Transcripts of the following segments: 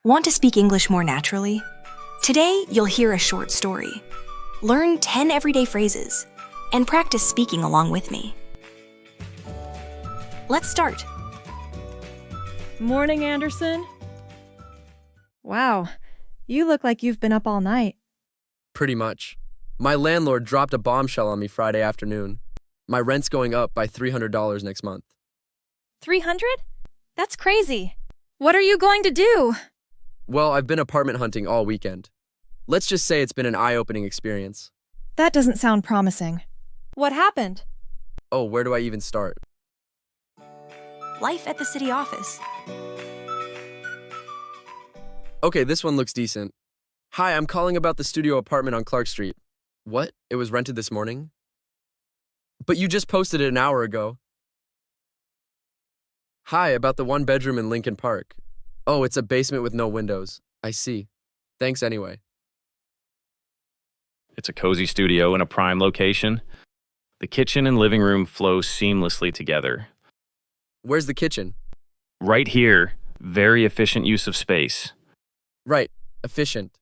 Want to speak English more naturally? Today, you'll hear a short story. Learn 10 everyday phrases and practice speaking along with me. Let's start. Morning, Anderson. Wow, you look like you've been up all night. Pretty much. My landlord dropped a bombshell on me Friday afternoon. My rent's going up by $300 next month. 300? That's crazy. What are you going to do? Well, I've been apartment hunting all weekend. Let's just say it's been an eye-opening experience. That doesn't sound promising. What happened? Oh, where do I even start? Life at the city office. Okay, this one looks decent. Hi, I'm calling about the studio apartment on Clark Street. What? It was rented this morning? But you just posted it an hour ago. Hi, about the one bedroom in Lincoln Park. Oh, it's a basement with no windows. I see. Thanks anyway. It's a cozy studio in a prime location. The kitchen and living room flow seamlessly together. Where's the kitchen? Right here, very efficient use of space. Right, efficient.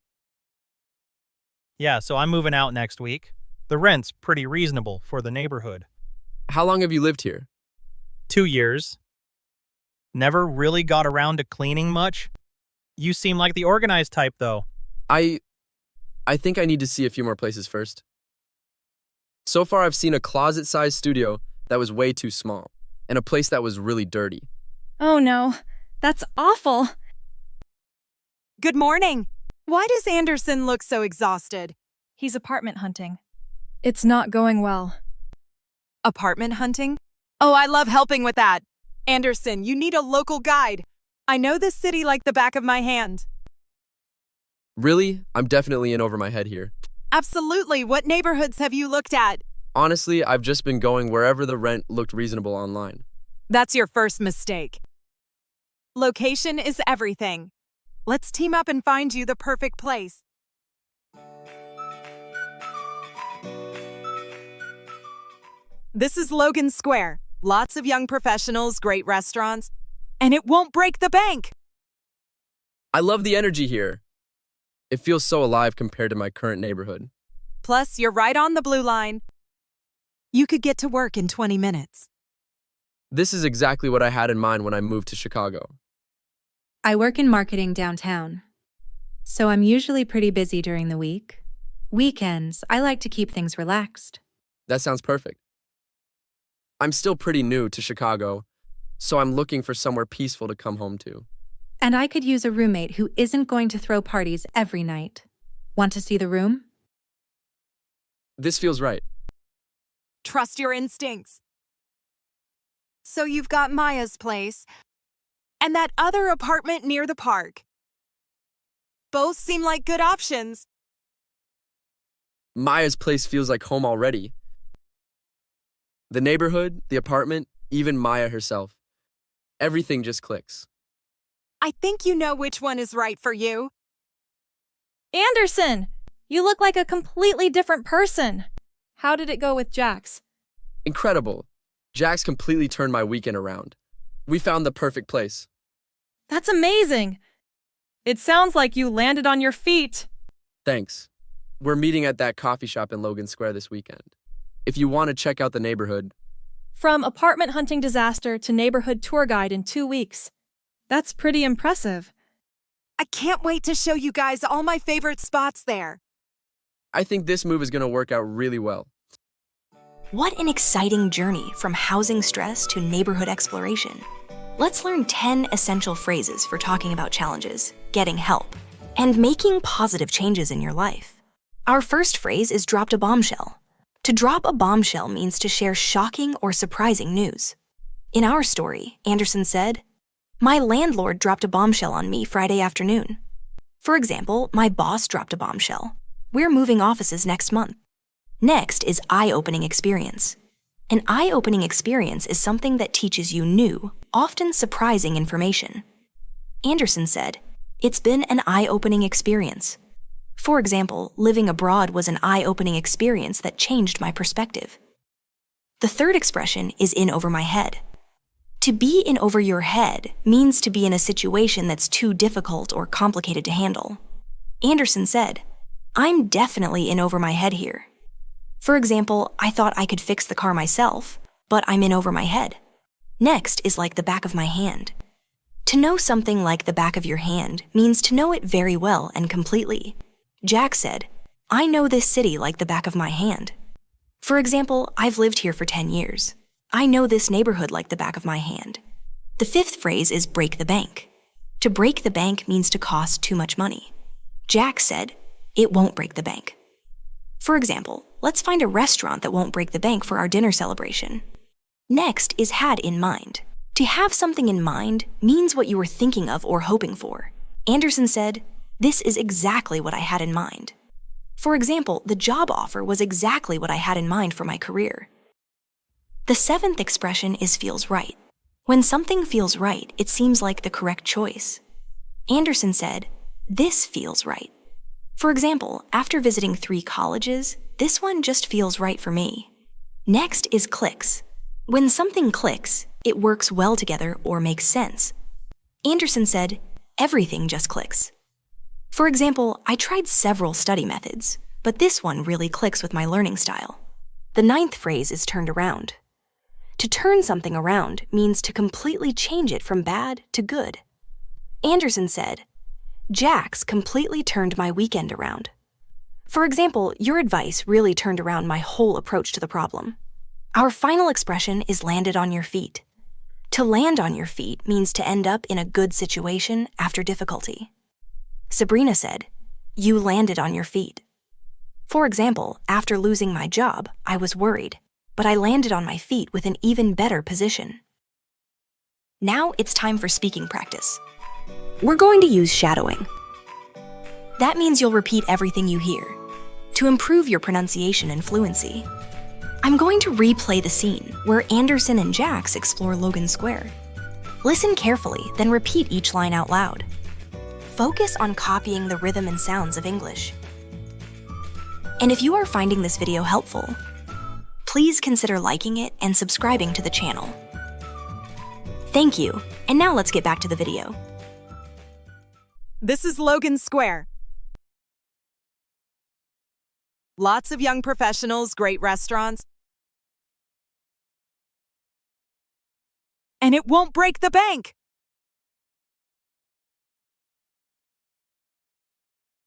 Yeah, so I'm moving out next week. The rent's pretty reasonable for the neighborhood. How long have you lived here? 2 years. Never really got around to cleaning much. You seem like the organized type, though. I think I need to see a few more places first. So far, I've seen a closet-sized studio that was way too small, and a place that was really dirty. Oh no, that's awful. Good morning. Why does Anderson look so exhausted? He's apartment hunting. It's not going well. Apartment hunting? Oh, I love helping with that. Anderson, you need a local guide. I know this city like the back of my hand. Really? I'm definitely in over my head here. Absolutely. What neighborhoods have you looked at? Honestly, I've just been going wherever the rent looked reasonable online. That's your first mistake. Location is everything. Let's team up and find you the perfect place. This is Logan Square. Lots of young professionals, great restaurants, and it won't break the bank. I love the energy here. It feels so alive compared to my current neighborhood. Plus, you're right on the blue line. You could get to work in 20 minutes. This is exactly what I had in mind when I moved to Chicago. I work in marketing downtown, so I'm usually pretty busy during the week. Weekends, I like to keep things relaxed. That sounds perfect. I'm still pretty new to Chicago, so I'm looking for somewhere peaceful to come home to. And I could use a roommate who isn't going to throw parties every night. Want to see the room? This feels right. Trust your instincts. So you've got Maya's place and that other apartment near the park. Both seem like good options. Maya's place feels like home already. The neighborhood, the apartment, even Maya herself. Everything just clicks. I think you know which one is right for you. Anderson, you look like a completely different person. How did it go with Jax? Incredible. Jax completely turned my weekend around. We found the perfect place. That's amazing. It sounds like you landed on your feet. Thanks. We're meeting at that coffee shop in Logan Square this weekend. If you want to check out the neighborhood. From apartment hunting disaster to neighborhood tour guide in 2 weeks. That's pretty impressive. I can't wait to show you guys all my favorite spots there. I think this move is going to work out really well. What an exciting journey from housing stress to neighborhood exploration. Let's learn 10 essential phrases for talking about challenges, getting help, and making positive changes in your life. Our first phrase is dropped a bombshell. To drop a bombshell means to share shocking or surprising news. In our story, Anderson said, "My landlord dropped a bombshell on me Friday afternoon." For example, my boss dropped a bombshell. We're moving offices next month. Next is eye-opening experience. An eye-opening experience is something that teaches you new, often surprising information. Anderson said, "It's been an eye-opening experience." For example, living abroad was an eye-opening experience that changed my perspective. The third expression is in over my head. To be in over your head means to be in a situation that's too difficult or complicated to handle. Anderson said, "I'm definitely in over my head here. For example, I thought I could fix the car myself, but I'm in over my head." Next is like the back of my hand. To know something like the back of your hand means to know it very well and completely. Jack said, "I know this city like the back of my hand." For example, I've lived here for 10 years. I know this neighborhood like the back of my hand. The fifth phrase is break the bank. To break the bank means to cost too much money. Jack said, "It won't break the bank." For example, let's find a restaurant that won't break the bank for our dinner celebration. Next is had in mind. To have something in mind means what you were thinking of or hoping for. Anderson said, "This is exactly what I had in mind." For example, the job offer was exactly what I had in mind for my career. The seventh expression is feels right. When something feels right, it seems like the correct choice. Anderson said, "This feels right." For example, after visiting 3 colleges, this one just feels right for me. Next is clicks. When something clicks, it works well together or makes sense. Anderson said, "Everything just clicks." For example, I tried several study methods, but this one really clicks with my learning style. The ninth phrase is turned around. To turn something around means to completely change it from bad to good. Anderson said, "Jack's completely turned my weekend around." For example, your advice really turned around my whole approach to the problem. Our final expression is landed on your feet. To land on your feet means to end up in a good situation after difficulty. Sabrina said, "You landed on your feet." For example, after losing my job, I was worried, but I landed on my feet with an even better position. Now it's time for speaking practice. We're going to use shadowing. That means you'll repeat everything you hear to improve your pronunciation and fluency. I'm going to replay the scene where Anderson and Jax explore Logan Square. Listen carefully, then repeat each line out loud. Focus on copying the rhythm and sounds of English. And if you are finding this video helpful, please consider liking it and subscribing to the channel. Thank you, and now let's get back to the video. This is Logan Square. Lots of young professionals, great restaurants. And it won't break the bank.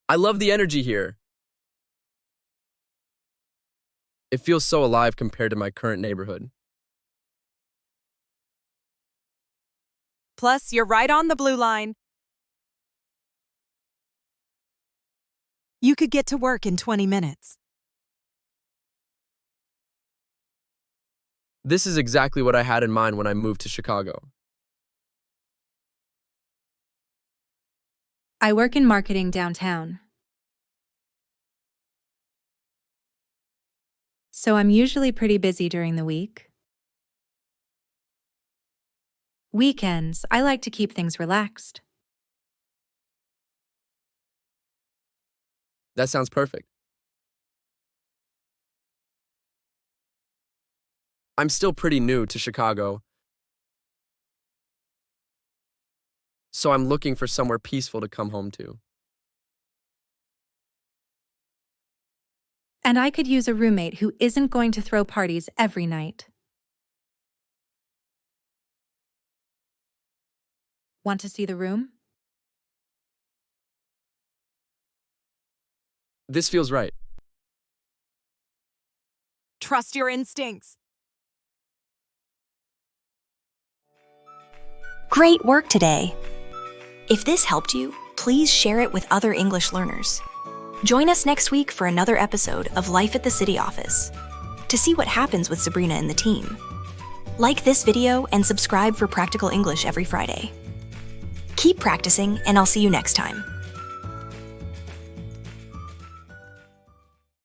I love the energy here. It feels so alive compared to my current neighborhood. Plus, you're right on the blue line. You could get to work in 20 minutes. This is exactly what I had in mind when I moved to Chicago. I work in marketing downtown. So I'm usually pretty busy during the week. Weekends, I like to keep things relaxed. That sounds perfect. I'm still pretty new to Chicago, so I'm looking for somewhere peaceful to come home to. And I could use a roommate who isn't going to throw parties every night. Want to see the room? This feels right. Trust your instincts. Great work today! If this helped you, please share it with other English learners. Join us next week for another episode of Life at the City Office to see what happens with Sabrina and the team. Like this video and subscribe for Practical English every Friday. Keep practicing, and I'll see you next time.